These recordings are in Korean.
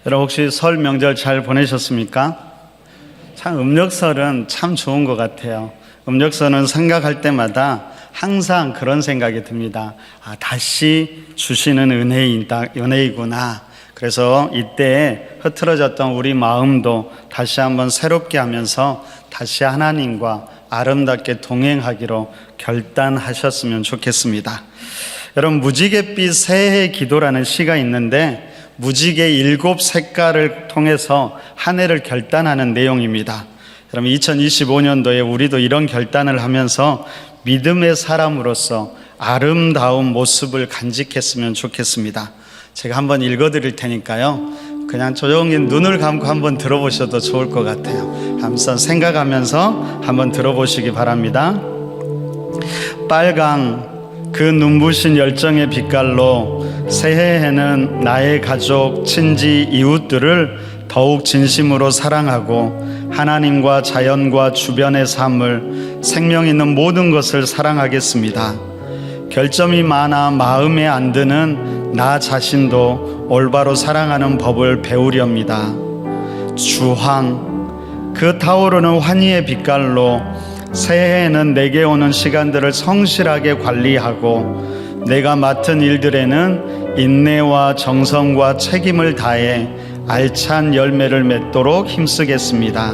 여러분 혹시 설 명절 잘 보내셨습니까? 참 음력설은 참 좋은 것 같아요. 음력설은 생각할 때마다 항상 그런 생각이 듭니다. 다시 주시는 은혜이구나. 그래서 이때 흐트러졌던 우리 마음도 다시 한번 새롭게 하면서 다시 하나님과 아름답게 동행하기로 결단하셨으면 좋겠습니다. 여러분, 무지갯빛 새해 기도라는 시가 있는데 무지개 7 색깔을 통해서 한 해를 결단하는 내용입니다. 여러분, 2025년도에 우리도 이런 결단을 하면서 믿음의 사람으로서 아름다운 모습을 간직했으면 좋겠습니다. 제가 한번 읽어드릴 테니까요, 그냥 조용히 눈을 감고 한번 들어보셔도 좋을 것 같아요. 한번 생각하면서 한번 들어보시기 바랍니다. 빨강 그 눈부신 열정의 빛깔로 새해에는 나의 가족, 친지, 이웃들을 더욱 진심으로 사랑하고 하나님과 자연과 주변의 삶을, 생명 있는 모든 것을 사랑하겠습니다. 결점이 많아 마음에 안 드는 나 자신도 올바로 사랑하는 법을 배우렵니다. 주황 그 타오르는 환희의 빛깔로 새해에는 내게 오는 시간들을 성실하게 관리하고 내가 맡은 일들에는 인내와 정성과 책임을 다해 알찬 열매를 맺도록 힘쓰겠습니다.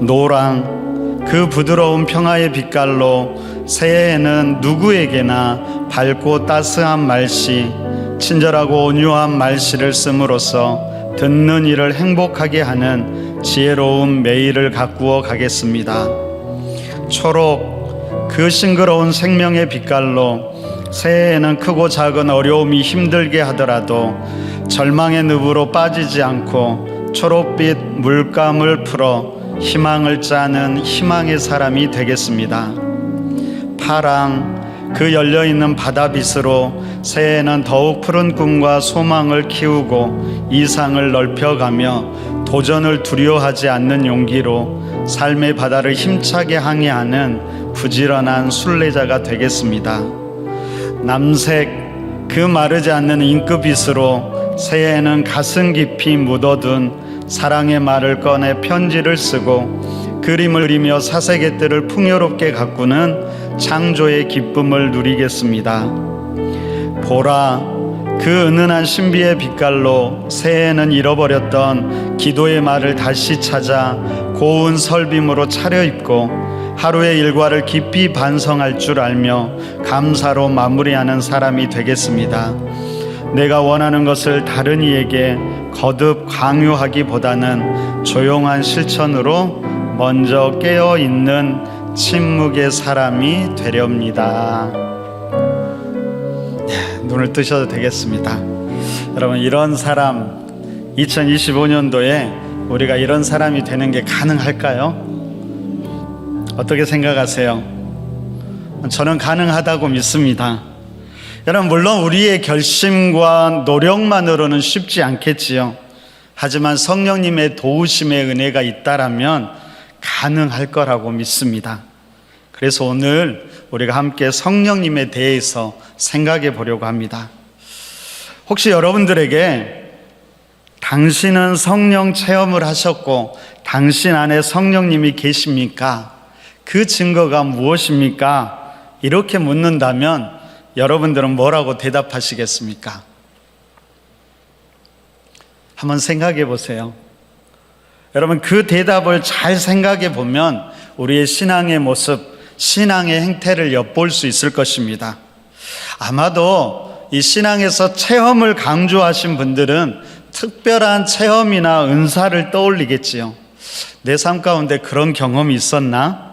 노랑 그 부드러운 평화의 빛깔로 새해에는 누구에게나 밝고 따스한 말씨, 친절하고 온유한 말씨를 씀으로써 듣는 이를 행복하게 하는 지혜로운 매일을 가꾸어 가겠습니다. 초록 그 싱그러운 생명의 빛깔로 새해에는 크고 작은 어려움이 힘들게 하더라도 절망의 늪으로 빠지지 않고 초록빛 물감을 풀어 희망을 짜는 희망의 사람이 되겠습니다. 파랑 그 열려있는 바다빛으로 새해에는 더욱 푸른 꿈과 소망을 키우고 이상을 넓혀가며 도전을 두려워하지 않는 용기로 삶의 바다를 힘차게 항해하는 부지런한 순례자가 되겠습니다. 남색 그 마르지 않는 잉크빛으로 새해에는 가슴 깊이 묻어둔 사랑의 말을 꺼내 편지를 쓰고 그림을 그리며 사색의 뜰을 풍요롭게 가꾸는 창조의 기쁨을 누리겠습니다. 보라 그 은은한 신비의 빛깔로 새해에는 잃어버렸던 기도의 말을 다시 찾아 고운 설빔으로 차려입고 하루의 일과를 깊이 반성할 줄 알며 감사로 마무리하는 사람이 되겠습니다. 내가 원하는 것을 다른 이에게 거듭 강요하기보다는 조용한 실천으로 먼저 깨어있는 침묵의 사람이 되렵니다. 눈을 뜨셔도 되겠습니다. 여러분, 이런 사람 2025년도에 우리가 이런 사람이 되는 게 가능할까요? 어떻게 생각하세요? 저는 가능하다고 믿습니다. 여러분, 물론 우리의 결심과 노력만으로는 쉽지 않겠지요. 하지만 성령님의 도우심의 은혜가 있다라면 가능할 거라고 믿습니다. 그래서 오늘 우리가 함께 성령님에 대해서 생각해 보려고 합니다. 혹시 여러분들에게 당신은 성령 체험을 하셨고 당신 안에 성령님이 계십니까? 그 증거가 무엇입니까? 이렇게 묻는다면 여러분들은 뭐라고 대답하시겠습니까? 한번 생각해 보세요. 여러분, 그 대답을 잘 생각해 보면 우리의 신앙의 모습, 신앙의 행태를 엿볼 수 있을 것입니다. 아마도 이 신앙에서 체험을 강조하신 분들은 특별한 체험이나 은사를 떠올리겠지요. 내 삶 가운데 그런 경험이 있었나?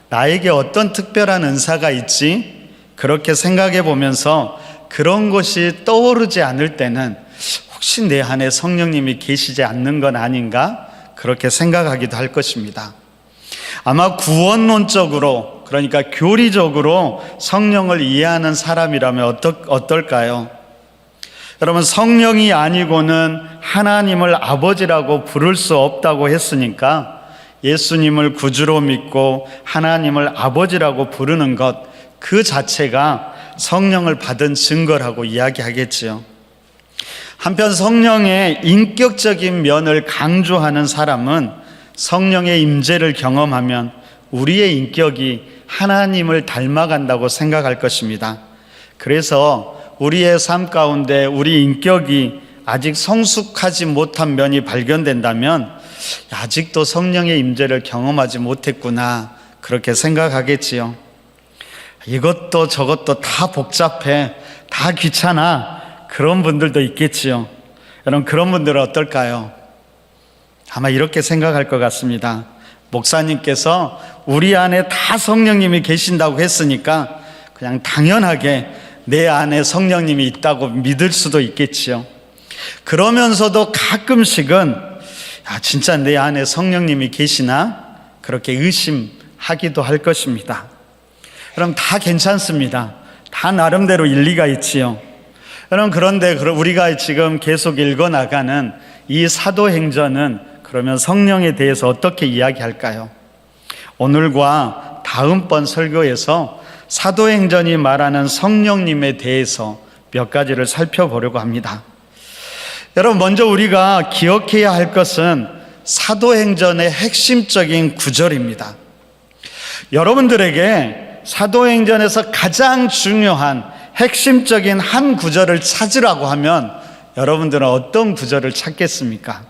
나에게 어떤 특별한 은사가 있지? 그렇게 생각해 보면서 그런 것이 떠오르지 않을 때는 혹시 내 안에 성령님이 계시지 않는 건 아닌가? 그렇게 생각하기도 할 것입니다. 아마 구원론적으로, 그러니까 교리적으로 성령을 이해하는 사람이라면 어떨까요? 여러분, 성령이 아니고는 하나님을 아버지라고 부를 수 없다고 했으니까 예수님을 구주로 믿고 하나님을 아버지라고 부르는 것, 그 자체가 성령을 받은 증거라고 이야기하겠지요. 한편 성령의 인격적인 면을 강조하는 사람은 성령의 임재를 경험하면 우리의 인격이 하나님을 닮아간다고 생각할 것입니다. 그래서 우리의 삶 가운데 우리 인격이 아직 성숙하지 못한 면이 발견된다면 아직도 성령의 임재를 경험하지 못했구나, 그렇게 생각하겠지요. 이것도 저것도 다 복잡해, 다 귀찮아, 그런 분들도 있겠지요. 여러분, 그런 분들은 어떨까요? 아마 이렇게 생각할 것 같습니다. 목사님께서 우리 안에 다 성령님이 계신다고 했으니까 그냥 당연하게 내 안에 성령님이 있다고 믿을 수도 있겠지요. 그러면서도 가끔씩은 진짜 내 안에 성령님이 계시나? 그렇게 의심하기도 할 것입니다. 그럼 다 괜찮습니다. 다 나름대로 일리가 있지요. 여러분, 그런데 우리가 지금 계속 읽어나가는 이 사도행전은 그러면 성령에 대해서 어떻게 이야기할까요? 오늘과 다음번 설교에서 사도행전이 말하는 성령님에 대해서 몇 가지를 살펴보려고 합니다. 여러분, 먼저 우리가 기억해야 할 것은 사도행전의 핵심적인 구절입니다. 여러분들에게 사도행전에서 가장 중요한 핵심적인 한 구절을 찾으라고 하면 여러분들은 어떤 구절을 찾겠습니까?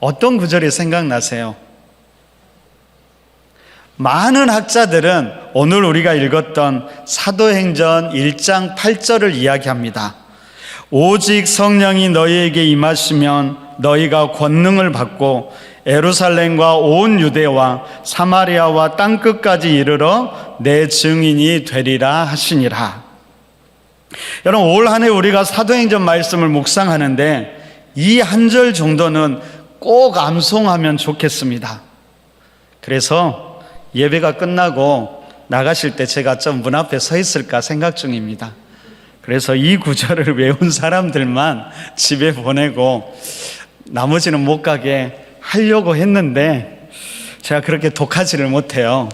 어떤 구절이 생각나세요? 많은 학자들은 오늘 우리가 읽었던 사도행전 1장 8절을 이야기합니다. 오직 성령이 너희에게 임하시면 너희가 권능을 받고 예루살렘과 온 유대와 사마리아와 땅끝까지 이르러 내 증인이 되리라 하시니라. 여러분, 올 한 해 우리가 사도행전 말씀을 묵상하는데 이 한 절 정도는 꼭 암송하면 좋겠습니다. 그래서 예배가 끝나고 나가실 때 제가 좀 문 앞에 서 있을까 생각 중입니다. 그래서 이 구절을 외운 사람들만 집에 보내고 나머지는 못 가게 하려고 했는데 제가 그렇게 독하지를 못해요.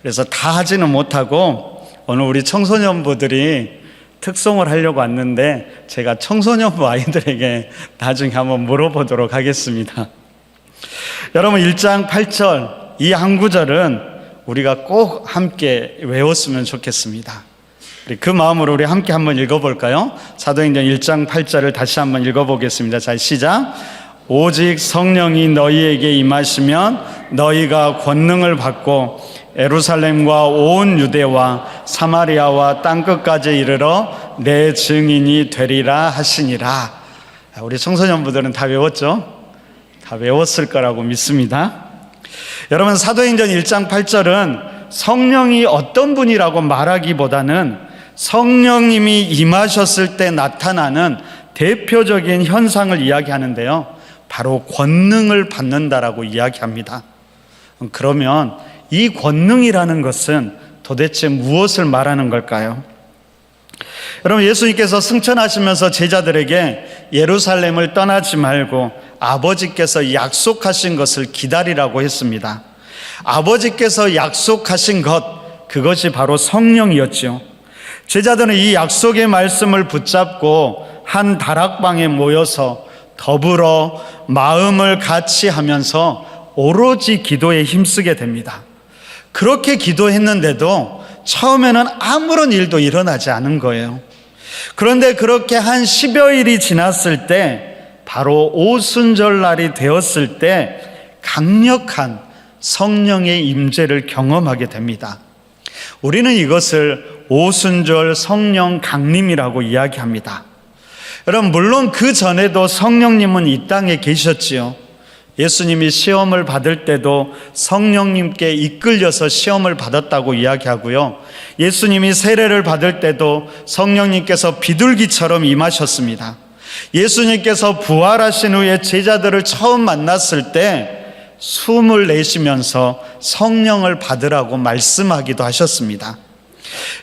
그래서 다 하지는 못하고 오늘 우리 청소년부들이 특송을 하려고 왔는데 제가 청소년부 아이들에게 나중에 한번 물어보도록 하겠습니다. 여러분, 1장 8절 이 한 구절은 우리가 꼭 함께 외웠으면 좋겠습니다. 그 마음으로 우리 함께 한번 읽어볼까요? 사도행전 1장 8절을 다시 한번 읽어보겠습니다. 자, 시작. 오직 성령이 너희에게 임하시면 너희가 권능을 받고 예루살렘과 온 유대와 사마리아와 땅끝까지 이르러 내 증인이 되리라 하시니라. 우리 청소년부들은 다 외웠죠? 다 외웠을 거라고 믿습니다. 여러분, 사도행전 1장 8절은 성령이 어떤 분이라고 말하기보다는 성령님이 임하셨을 때 나타나는 대표적인 현상을 이야기하는데요, 바로 권능을 받는다라고 이야기합니다. 그러면 이 권능이라는 것은 도대체 무엇을 말하는 걸까요? 여러분, 예수님께서 승천하시면서 제자들에게 예루살렘을 떠나지 말고 아버지께서 약속하신 것을 기다리라고 했습니다. 아버지께서 약속하신 것, 그것이 바로 성령이었죠. 제자들은 이 약속의 말씀을 붙잡고 한 다락방에 모여서 더불어 마음을 같이 하면서 오로지 기도에 힘쓰게 됩니다. 그렇게 기도했는데도 처음에는 아무런 일도 일어나지 않은 거예요. 그런데 그렇게 한 10여일이 지났을 때, 바로 오순절날이 되었을 때 강력한 성령의 임재를 경험하게 됩니다. 우리는 이것을 오순절 성령 강림이라고 이야기합니다. 여러분, 물론 그 전에도 성령님은 이 땅에 계셨지요. 예수님이 시험을 받을 때도 성령님께 이끌려서 시험을 받았다고 이야기하고요, 예수님이 세례를 받을 때도 성령님께서 비둘기처럼 임하셨습니다. 예수님께서 부활하신 후에 제자들을 처음 만났을 때 숨을 내쉬면서 성령을 받으라고 말씀하기도 하셨습니다.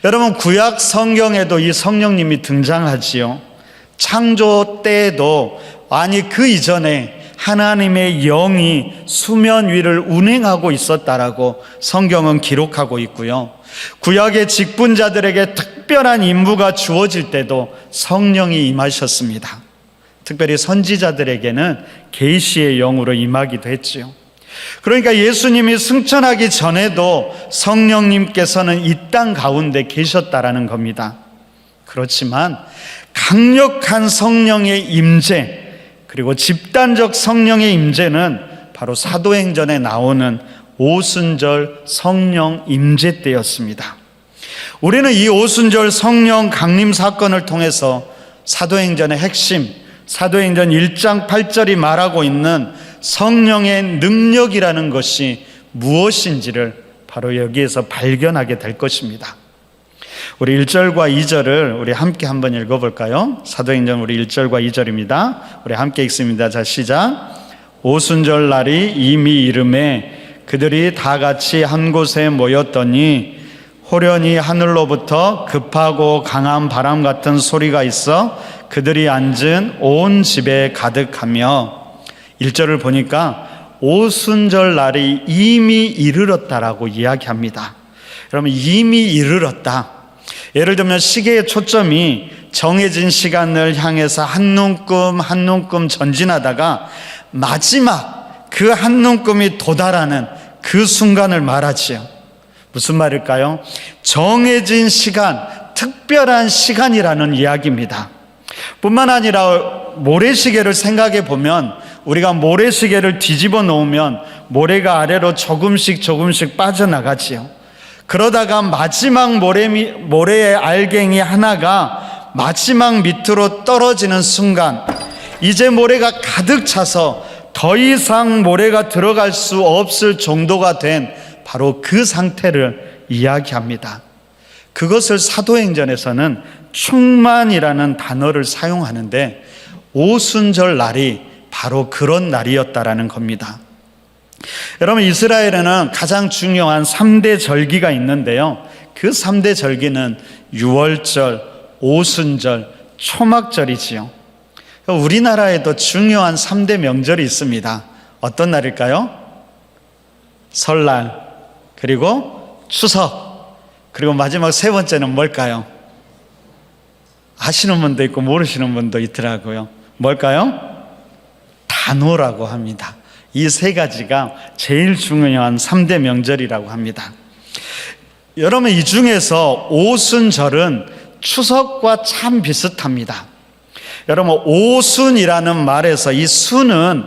여러분, 구약 성경에도 이 성령님이 등장하지요. 창조 때에도, 아니 그 이전에 하나님의 영이 수면 위를 운행하고 있었다라고 성경은 기록하고 있고요, 구약의 직분자들에게 특별한 임무가 주어질 때도 성령이 임하셨습니다. 특별히 선지자들에게는 계시의 영으로 임하기도 했지요. 그러니까 예수님이 승천하기 전에도 성령님께서는 이 땅 가운데 계셨다라는 겁니다. 그렇지만 강력한 성령의 임재, 그리고 집단적 성령의 임재는 바로 사도행전에 나오는 오순절 성령 임재 때였습니다. 우리는 이 오순절 성령 강림 사건을 통해서 사도행전의 핵심, 사도행전 1장 8절이 말하고 있는 성령의 능력이라는 것이 무엇인지를 바로 여기에서 발견하게 될 것입니다. 우리 1절과 2절을 우리 함께 한번 읽어볼까요? 사도행전 우리 1절과 2절입니다. 우리 함께 읽습니다. 자, 시작. 오순절 날이 이미 이름에 그들이 다 같이 한 곳에 모였더니 호련히 하늘로부터 급하고 강한 바람 같은 소리가 있어 그들이 앉은 온 집에 가득하며, 1절을 보니까 오순절 날이 이미 이르렀다라고 이야기합니다. 여러분, 이미 이르렀다. 예를 들면 시계의 초점이 정해진 시간을 향해서 한 눈금 한 눈금 전진하다가 마지막 그 한 눈금이 도달하는 그 순간을 말하지요. 무슨 말일까요? 정해진 시간, 특별한 시간이라는 이야기입니다. 뿐만 아니라 모래시계를 생각해 보면, 우리가 모래시계를 뒤집어 놓으면 모래가 아래로 조금씩 빠져나가지요. 그러다가 마지막 모래의 알갱이 하나가 마지막 밑으로 떨어지는 순간, 이제 모래가 가득 차서 더 이상 모래가 들어갈 수 없을 정도가 된 바로 그 상태를 이야기합니다. 그것을 사도행전에서는 충만이라는 단어를 사용하는데, 오순절 날이 바로 그런 날이었다라는 겁니다. 여러분, 이스라엘에는 가장 중요한 3대 절기가 있는데요, 그 3대 절기는 유월절, 오순절, 초막절이지요. 우리나라에도 중요한 3대 명절이 있습니다. 어떤 날일까요? 설날, 그리고 추석, 그리고 마지막 세 번째는 뭘까요? 아시는 분도 있고 모르시는 분도 있더라고요. 뭘까요? 단오라고 합니다. 이 세 가지가 제일 중요한 3대 명절이라고 합니다. 여러분, 이 중에서 오순절은 추석과 참 비슷합니다. 여러분, 오순이라는 말에서 이 순은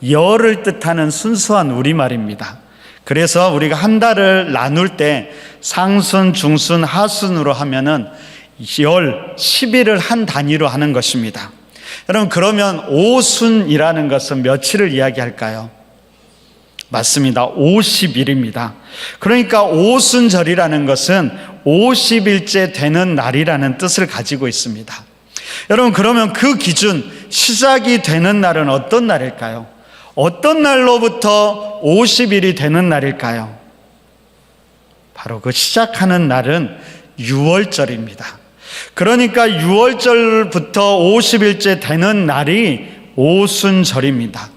열을 뜻하는 순수한 우리말입니다. 그래서 우리가 한 달을 나눌 때 상순, 중순, 하순으로 하면은 열, 10일을 한 단위로 하는 것입니다. 여러분, 그러면 오순이라는 것은 며칠을 이야기할까요? 맞습니다. 50일입니다. 그러니까 오순절이라는 것은 50일째 되는 날이라는 뜻을 가지고 있습니다. 여러분, 그러면 그 기준, 시작이 되는 날은 어떤 날일까요? 어떤 날로부터 50일이 되는 날일까요? 바로 그 시작하는 날은 유월절입니다. 그러니까 유월절부터 50일째 되는 날이 오순절입니다.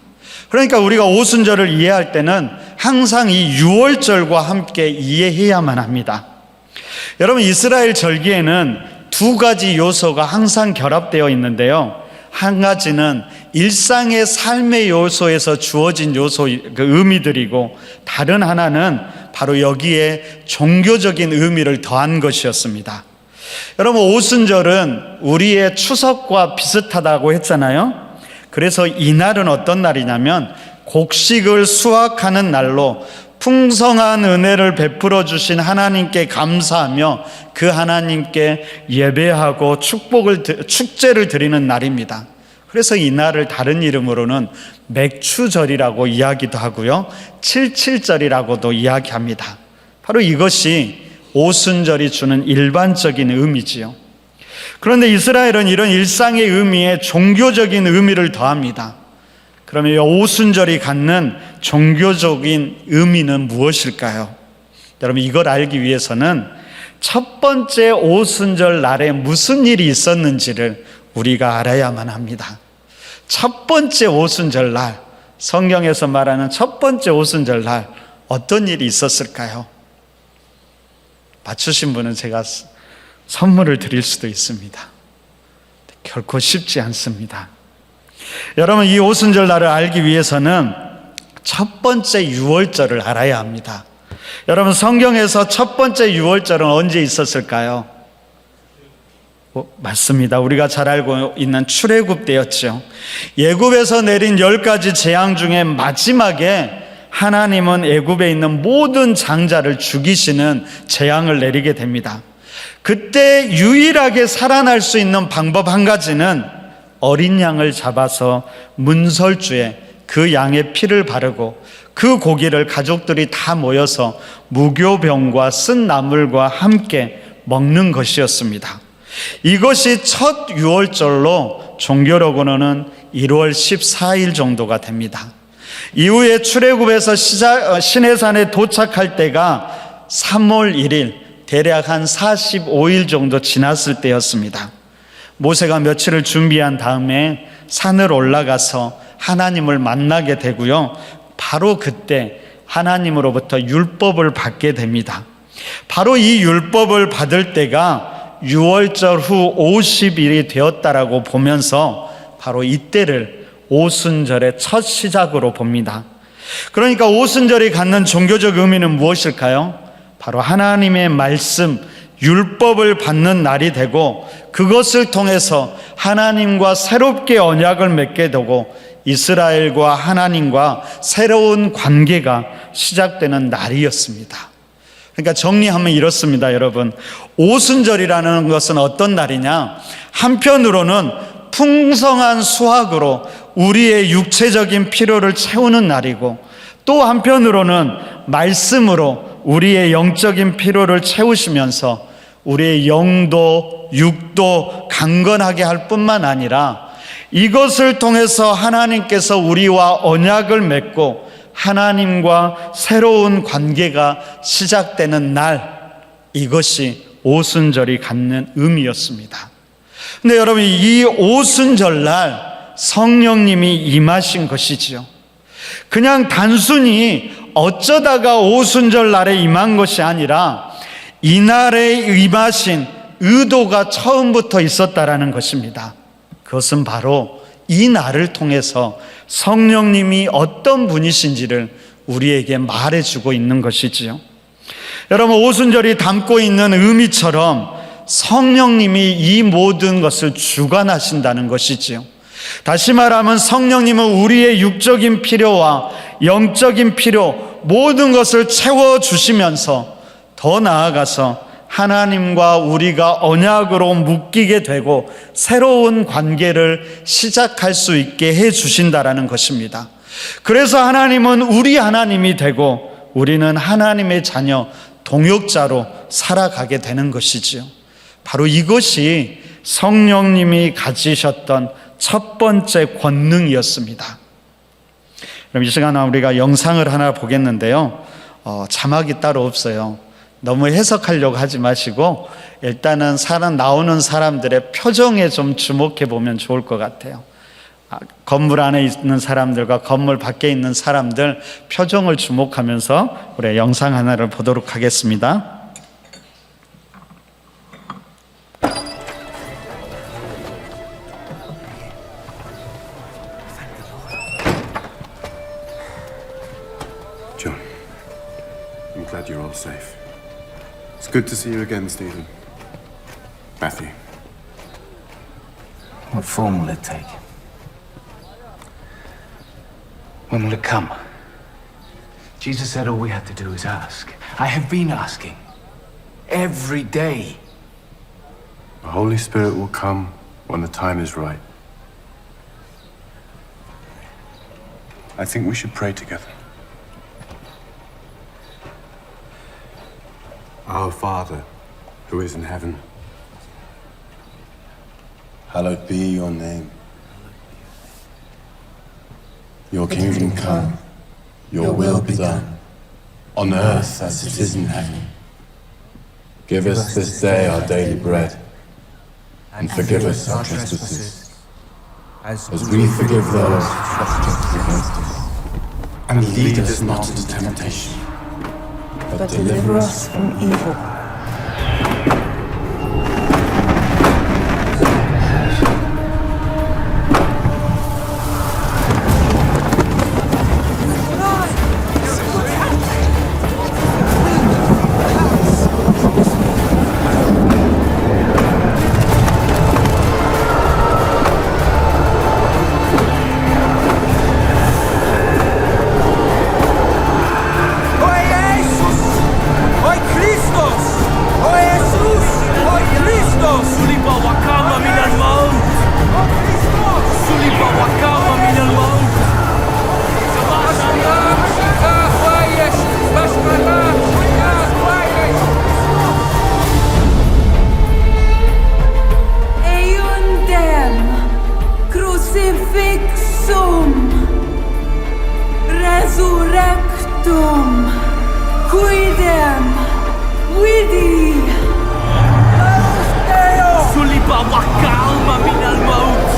그러니까 우리가 오순절을 이해할 때는 항상 이 유월절과 함께 이해해야만 합니다. 여러분, 이스라엘 절기에는 두 가지 요소가 항상 결합되어 있는데요, 한 가지는 일상의 삶의 요소에서 주어진 요소, 그 의미들이고, 다른 하나는 바로 여기에 종교적인 의미를 더한 것이었습니다. 여러분, 오순절은 우리의 추석과 비슷하다고 했잖아요. 그래서 이날은 어떤 날이냐면 곡식을 수확하는 날로 풍성한 은혜를 베풀어 주신 하나님께 감사하며 그 하나님께 예배하고 축제를 드리는 날입니다. 그래서 이 날을 다른 이름으로는 맥추절이라고 이야기도 하고요, 77절이라고도 이야기합니다. 바로 이것이 오순절이 주는 일반적인 의미지요. 그런데 이스라엘은 이런 일상의 의미에 종교적인 의미를 더합니다. 그러면 이 오순절이 갖는 종교적인 의미는 무엇일까요? 여러분, 이걸 알기 위해서는 첫 번째 오순절 날에 무슨 일이 있었는지를 우리가 알아야만 합니다. 첫 번째 오순절 날, 성경에서 말하는 첫 번째 오순절 날, 어떤 일이 있었을까요? 맞추신 분은 제가 선물을 드릴 수도 있습니다. 결코 쉽지 않습니다. 여러분, 이 오순절 날을 알기 위해서는 첫 번째 유월절을 알아야 합니다. 여러분, 성경에서 첫 번째 유월절은 언제 있었을까요? 맞습니다. 우리가 잘 알고 있는 출애굽 때였죠. 애굽에서 내린 10가지 재앙 중에 마지막에 하나님은 애굽에 있는 모든 장자를 죽이시는 재앙을 내리게 됩니다. 그때 유일하게 살아날 수 있는 방법 한 가지는 어린 양을 잡아서 문설주에 그 양의 피를 바르고 그 고기를 가족들이 다 모여서 무교병과 쓴 나물과 함께 먹는 것이었습니다. 이것이 첫 유월절로 종교력으로는 1월 14일 정도가 됩니다. 이후에 출애굽에서 시내산에 도착할 때가 3월 1일, 대략 한 45일 정도 지났을 때였습니다. 모세가 며칠을 준비한 다음에 산을 올라가서 하나님을 만나게 되고요. 바로 그때 하나님으로부터 율법을 받게 됩니다. 바로 이 율법을 받을 때가 유월절 후 50일이 되었다라고 보면서 바로 이때를 오순절의 첫 시작으로 봅니다. 그러니까 오순절이 갖는 종교적 의미는 무엇일까요? 바로 하나님의 말씀, 율법을 받는 날이 되고 그것을 통해서 하나님과 새롭게 언약을 맺게 되고 이스라엘과 하나님과 새로운 관계가 시작되는 날이었습니다. 그러니까 정리하면 이렇습니다, 여러분. 오순절이라는 것은 어떤 날이냐? 한편으로는 풍성한 수확으로 우리의 육체적인 필요를 채우는 날이고, 또 한편으로는 말씀으로 우리의 영적인 필요를 채우시면서 우리의 영도, 육도 강건하게 할 뿐만 아니라 이것을 통해서 하나님께서 우리와 언약을 맺고 하나님과 새로운 관계가 시작되는 날, 이것이 오순절이 갖는 의미였습니다. 근데 여러분, 이 오순절 날 성령님이 임하신 것이지요. 그냥 단순히 어쩌다가 오순절 날에 임한 것이 아니라 이날에 임하신 의도가 처음부터 있었다라는 것입니다. 그것은 바로 이 날을 통해서 성령님이 어떤 분이신지를 우리에게 말해주고 있는 것이지요. 여러분, 오순절이 담고 있는 의미처럼 성령님이 이 모든 것을 주관하신다는 것이지요. 다시 말하면 성령님은 우리의 육적인 필요와 영적인 필요 모든 것을 채워주시면서 더 나아가서 하나님과 우리가 언약으로 묶이게 되고 새로운 관계를 시작할 수 있게 해주신다라는 것입니다. 그래서 하나님은 우리 하나님이 되고 우리는 하나님의 자녀, 동역자로 살아가게 되는 것이지요. 바로 이것이 성령님이 가지셨던 첫 번째 권능이었습니다. 그럼 이 시간에 우리가 영상을 하나 보겠는데요. 자막이 따로 없어요. 너무 해석하려고 하지 마시고 일단은 나오는 사람들의 표정에 좀 주목해 보면 좋을 것 같아요. 건물 안에 있는 사람들과 건물 밖에 있는 사람들 표정을 주목하면서 우리 영상 하나를 보도록 하겠습니다. John, I'm glad you're all safe. It's good to see you again, Stephen. Matthew. What form will it take? When will it come? Jesus said all we had to do is ask. I have been asking. Every day. The Holy Spirit will come when the time is right. I think we should pray together. Our Father, who is in heaven, hallowed be your name. Your kingdom come, your will be done, on earth as it is in heaven. Give us this day our daily bread, and forgive us our trespasses, as we forgive those who trespass against us. And lead us not into temptation, but deliver us from evil. Dum, quidem, vidi. سلب وكعلم من الموت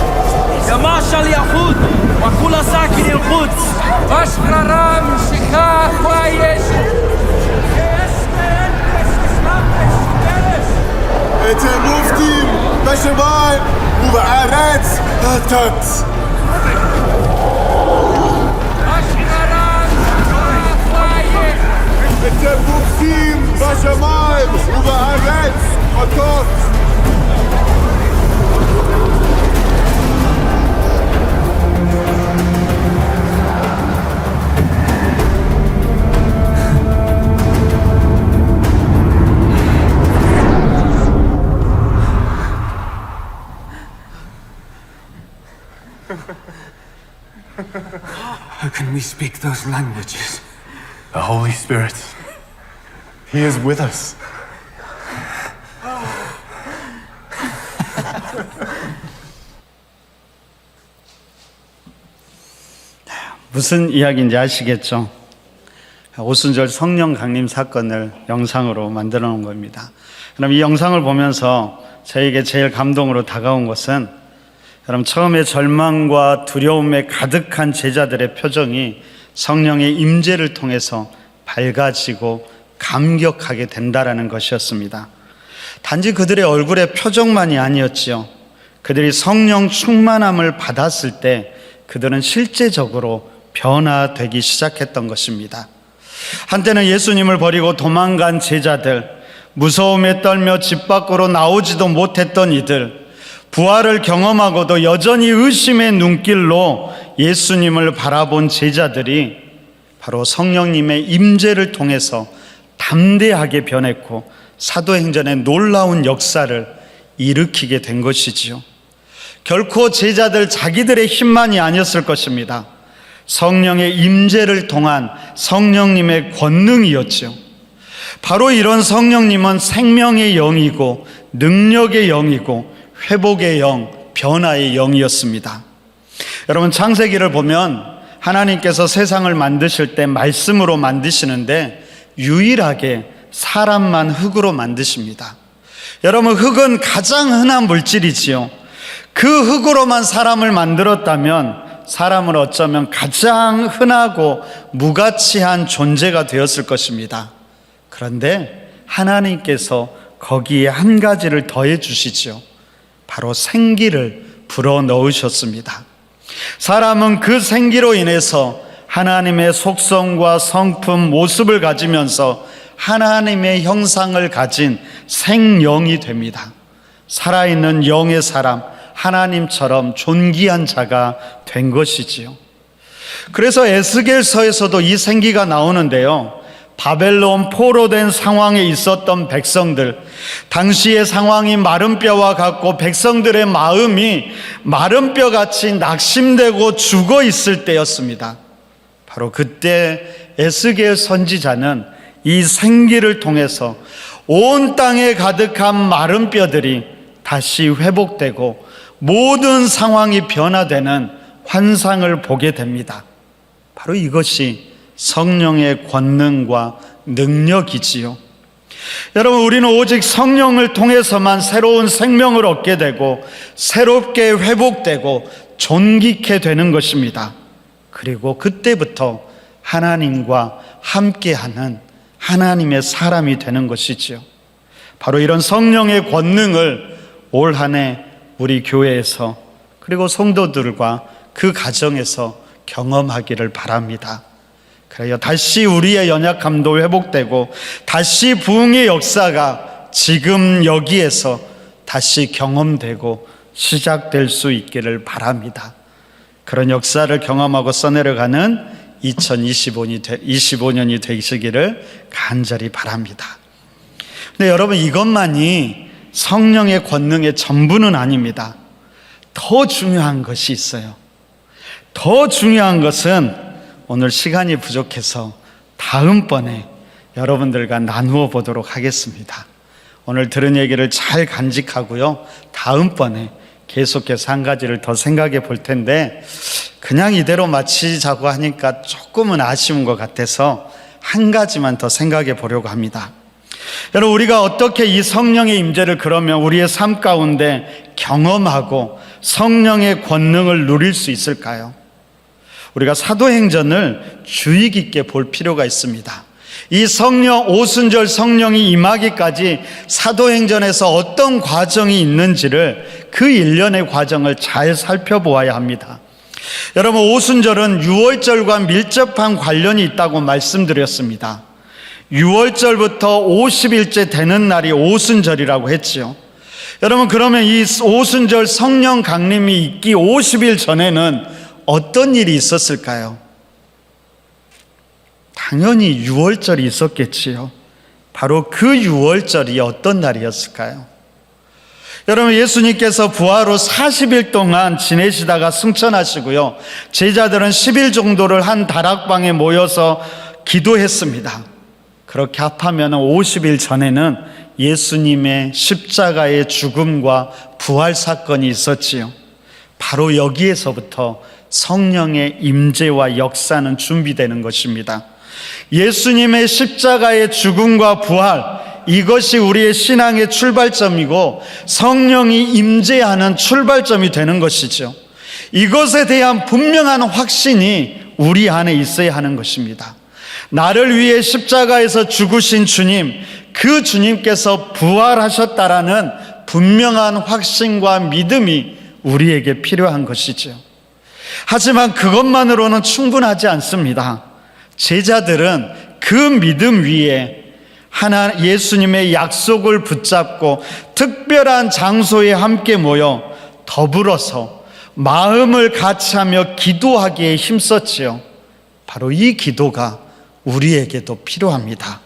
يماش اليهود وكل ساكن القدس Ashraram Shikha Kwayesh אתם עובדים בשמיים ובארץ הטט. Ashraram Shikha Kwayesh אתם עובדים בשמיים ובארץ הטט. How can we speak those languages? The Holy Spirit, He is with us. 무슨 이야기인지 아시겠죠? 오순절 성령 강림 사건을 영상으로 만들어 놓은 겁니다. 그럼 이 영상을 보면서 저에게 제일 감동으로 다가온 것은 여러분 처음에 절망과 두려움에 가득한 제자들의 표정이 성령의 임재를 통해서 밝아지고 감격하게 된다라는 것이었습니다. 단지 그들의 얼굴의 표정만이 아니었지요. 그들이 성령 충만함을 받았을 때 그들은 실제적으로 변화되기 시작했던 것입니다. 한때는 예수님을 버리고 도망간 제자들, 무서움에 떨며 집 밖으로 나오지도 못했던 이들, 부활을 경험하고도 여전히 의심의 눈길로 예수님을 바라본 제자들이 바로 성령님의 임재를 통해서 담대하게 변했고 사도행전의 놀라운 역사를 일으키게 된 것이지요. 결코 제자들 자기들의 힘만이 아니었을 것입니다. 성령의 임재를 통한 성령님의 권능이었죠. 바로 이런 성령님은 생명의 영이고 능력의 영이고 회복의 영, 변화의 영이었습니다. 여러분 창세기를 보면 하나님께서 세상을 만드실 때 말씀으로 만드시는데 유일하게 사람만 흙으로 만드십니다. 여러분 흙은 가장 흔한 물질이지요. 그 흙으로만 사람을 만들었다면 사람은 어쩌면 가장 흔하고 무가치한 존재가 되었을 것입니다. 그런데 하나님께서 거기에 한 가지를 더해 주시죠. 바로 생기를 불어넣으셨습니다. 사람은 그 생기로 인해서 하나님의 속성과 성품, 모습을 가지면서 하나님의 형상을 가진 생영이 됩니다. 살아있는 영의 사람, 하나님처럼 존귀한 자가 된 것이지요. 그래서 에스겔서에서도 이 생기가 나오는데요. 바벨론 포로된 상황에 있었던 백성들, 당시의 상황이 마른 뼈와 같고 백성들의 마음이 마른 뼈같이 낙심되고 죽어 있을 때였습니다. 바로 그때 에스겔 선지자는 이 생기를 통해서 온 땅에 가득한 마른 뼈들이 다시 회복되고 모든 상황이 변화되는 환상을 보게 됩니다. 바로 이것이 성령의 권능과 능력이지요. 여러분 우리는 오직 성령을 통해서만 새로운 생명을 얻게 되고 새롭게 회복되고 존귀케 되는 것입니다. 그리고 그때부터 하나님과 함께하는 하나님의 사람이 되는 것이지요. 바로 이런 성령의 권능을 올 한 해 우리 교회에서 그리고 성도들과 그 가정에서 경험하기를 바랍니다. 그래요. 다시 우리의 연약함도 회복되고 다시 부흥의 역사가 지금 여기에서 다시 경험되고 시작될 수 있기를 바랍니다. 그런 역사를 경험하고 써내려가는 2025년이 되시기를 간절히 바랍니다. 근데 여러분 이것만이 성령의 권능의 전부는 아닙니다. 더 중요한 것이 있어요. 더 중요한 것은 오늘 시간이 부족해서 다음번에 여러분들과 나누어 보도록 하겠습니다. 오늘 들은 얘기를 잘 간직하고요. 다음번에 계속해서 한 가지를 더 생각해 볼 텐데 그냥 이대로 마치자고 하니까 조금은 아쉬운 것 같아서 한 가지만 더 생각해 보려고 합니다. 여러분, 우리가 어떻게 이 성령의 임재를 그러면 우리의 삶 가운데 경험하고 성령의 권능을 누릴 수 있을까요? 우리가 사도행전을 주의 깊게 볼 필요가 있습니다. 이 성령, 오순절 성령이 임하기까지 사도행전에서 어떤 과정이 있는지를, 그 일련의 과정을 잘 살펴보아야 합니다. 여러분, 오순절은 유월절과 밀접한 관련이 있다고 말씀드렸습니다. 유월절부터 50일째 되는 날이 오순절이라고 했지요. 여러분, 그러면 이 오순절 성령 강림이 있기 50일 전에는 어떤 일이 있었을까요? 당연히 유월절이 있었겠지요. 바로 그 유월절이 어떤 날이었을까요? 여러분, 예수님께서 부활 후 40일 동안 지내시다가 승천하시고요, 제자들은 10일 정도를 한 다락방에 모여서 기도했습니다. 그렇게 합하면 50일 전에는 예수님의 십자가의 죽음과 부활 사건이 있었지요. 바로 여기에서부터 성령의 임재와 역사는 준비되는 것입니다. 예수님의 십자가의 죽음과 부활, 이것이 우리의 신앙의 출발점이고 성령이 임재하는 출발점이 되는 것이죠. 이것에 대한 분명한 확신이 우리 안에 있어야 하는 것입니다. 나를 위해 십자가에서 죽으신 주님, 그 주님께서 부활하셨다라는 분명한 확신과 믿음이 우리에게 필요한 것이죠. 하지만 그것만으로는 충분하지 않습니다. 제자들은 그 믿음 위에 예수님의 약속을 붙잡고 특별한 장소에 함께 모여 더불어서 마음을 같이하며 기도하기에 힘썼지요. 바로 이 기도가 우리에게도 필요합니다.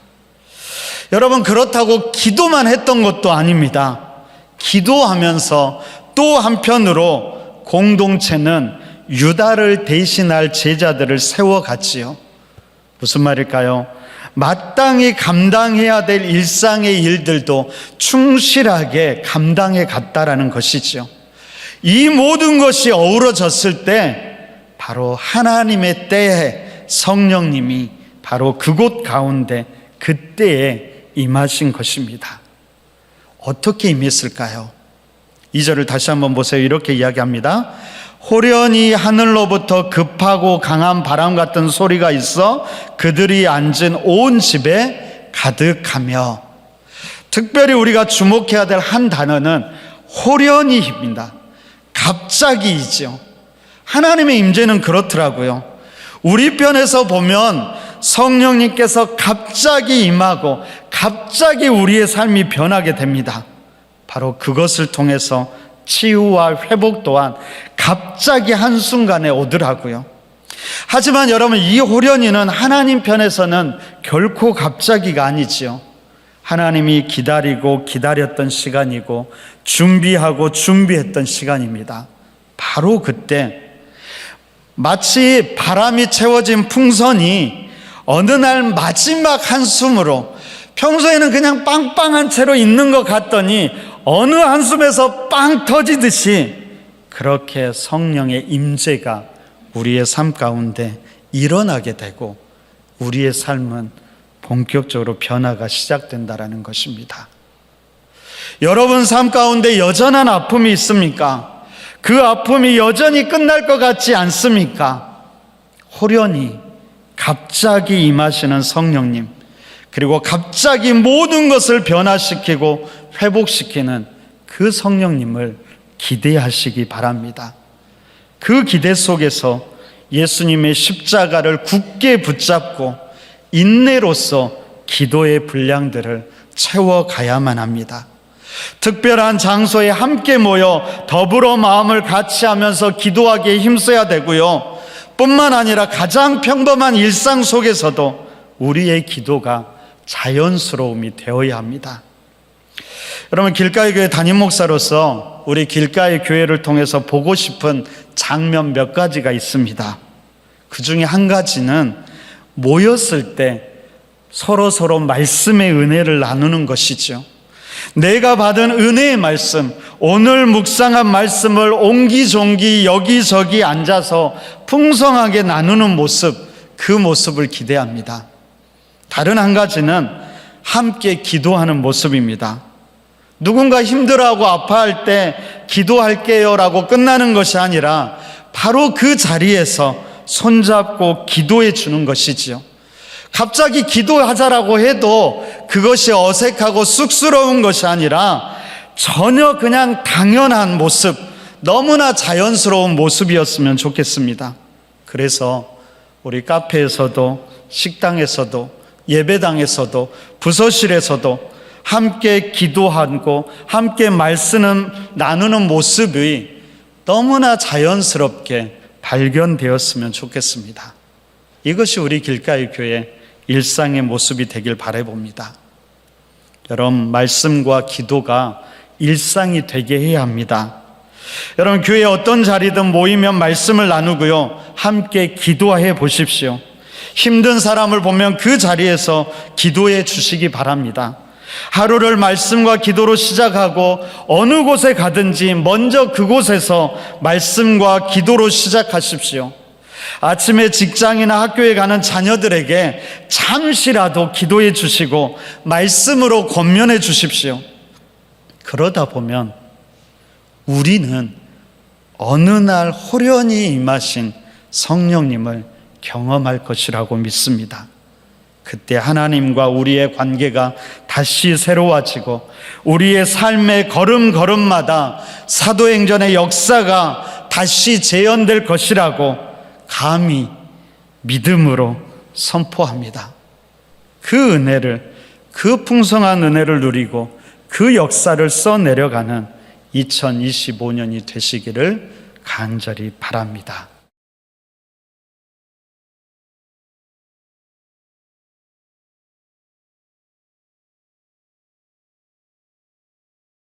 여러분, 그렇다고 기도만 했던 것도 아닙니다. 기도하면서 또 한편으로 공동체는 유다를 대신할 제자들을 세워갔지요. 무슨 말일까요? 마땅히 감당해야 될 일상의 일들도 충실하게 감당해 갔다라는 것이죠. 이 모든 것이 어우러졌을 때 바로 하나님의 때에 성령님이 바로 그곳 가운데 그때에 임하신 것입니다. 어떻게 임했을까요? 2절을 다시 한번 보세요. 이렇게 이야기합니다. 호련히 하늘로부터 급하고 강한 바람 같은 소리가 있어 그들이 앉은 온 집에 가득하며. 특별히 우리가 주목해야 될 한 단어는 호련히입니다. 갑자기이죠. 하나님의 임재는 그렇더라고요. 우리 편에서 보면 성령님께서 갑자기 임하고 갑자기 우리의 삶이 변하게 됩니다. 바로 그것을 통해서 치유와 회복 또한 갑자기 한순간에 오더라고요. 하지만 여러분, 이 호련히는 하나님 편에서는 결코 갑자기가 아니지요. 하나님이 기다리고 기다렸던 시간이고 준비하고 준비했던 시간입니다. 바로 그때 마치 바람이 채워진 풍선이 어느 날 마지막 한숨으로, 평소에는 그냥 빵빵한 채로 있는 것 같더니 어느 한숨에서 빵 터지듯이 그렇게 성령의 임재가 우리의 삶 가운데 일어나게 되고 우리의 삶은 본격적으로 변화가 시작된다라는 것입니다. 여러분 삶 가운데 여전한 아픔이 있습니까? 그 아픔이 여전히 끝날 것 같지 않습니까? 호련히 갑자기 임하시는 성령님, 그리고 갑자기 모든 것을 변화시키고 회복시키는 그 성령님을 기대하시기 바랍니다. 그 기대 속에서 예수님의 십자가를 굳게 붙잡고 인내로서 기도의 분량들을 채워가야만 합니다. 특별한 장소에 함께 모여 더불어 마음을 같이 하면서 기도하기에 힘써야 되고요. 뿐만 아니라 가장 평범한 일상 속에서도 우리의 기도가 자연스러움이 되어야 합니다. 여러분, 길가의 교회 담임 목사로서 우리 길가의 교회를 통해서 보고 싶은 장면 몇 가지가 있습니다. 그 중에 한 가지는 모였을 때 서로 말씀의 은혜를 나누는 것이죠. 내가 받은 은혜의 말씀, 오늘 묵상한 말씀을 옹기종기 여기저기 앉아서 풍성하게 나누는 모습, 그 모습을 기대합니다. 다른 한 가지는 함께 기도하는 모습입니다. 누군가 힘들어하고 아파할 때 기도할게요 라고 끝나는 것이 아니라 바로 그 자리에서 손잡고 기도해 주는 것이지요. 갑자기 기도하자라고 해도 그것이 어색하고 쑥스러운 것이 아니라 전혀 그냥 당연한 모습, 너무나 자연스러운 모습이었으면 좋겠습니다. 그래서 우리 카페에서도 식당에서도 예배당에서도 부서실에서도 함께 기도하고 함께 말씀을 나누는 모습이 너무나 자연스럽게 발견되었으면 좋겠습니다. 이것이 우리 길가의 교회 일상의 모습이 되길 바라봅니다. 여러분, 말씀과 기도가 일상이 되게 해야 합니다. 여러분, 교회 어떤 자리든 모이면 말씀을 나누고요, 함께 기도해 보십시오. 힘든 사람을 보면 그 자리에서 기도해 주시기 바랍니다. 하루를 말씀과 기도로 시작하고 어느 곳에 가든지 먼저 그곳에서 말씀과 기도로 시작하십시오. 아침에 직장이나 학교에 가는 자녀들에게 잠시라도 기도해 주시고 말씀으로 권면해 주십시오. 그러다 보면 우리는 어느 날 호련히 임하신 성령님을 경험할 것이라고 믿습니다. 그때 하나님과 우리의 관계가 다시 새로워지고 우리의 삶의 걸음걸음마다 사도행전의 역사가 다시 재현될 것이라고 감히 믿음으로 선포합니다. 그 은혜를, 그 풍성한 은혜를 누리고 그 역사를 써내려가는 2025년이 되시기를 간절히 바랍니다.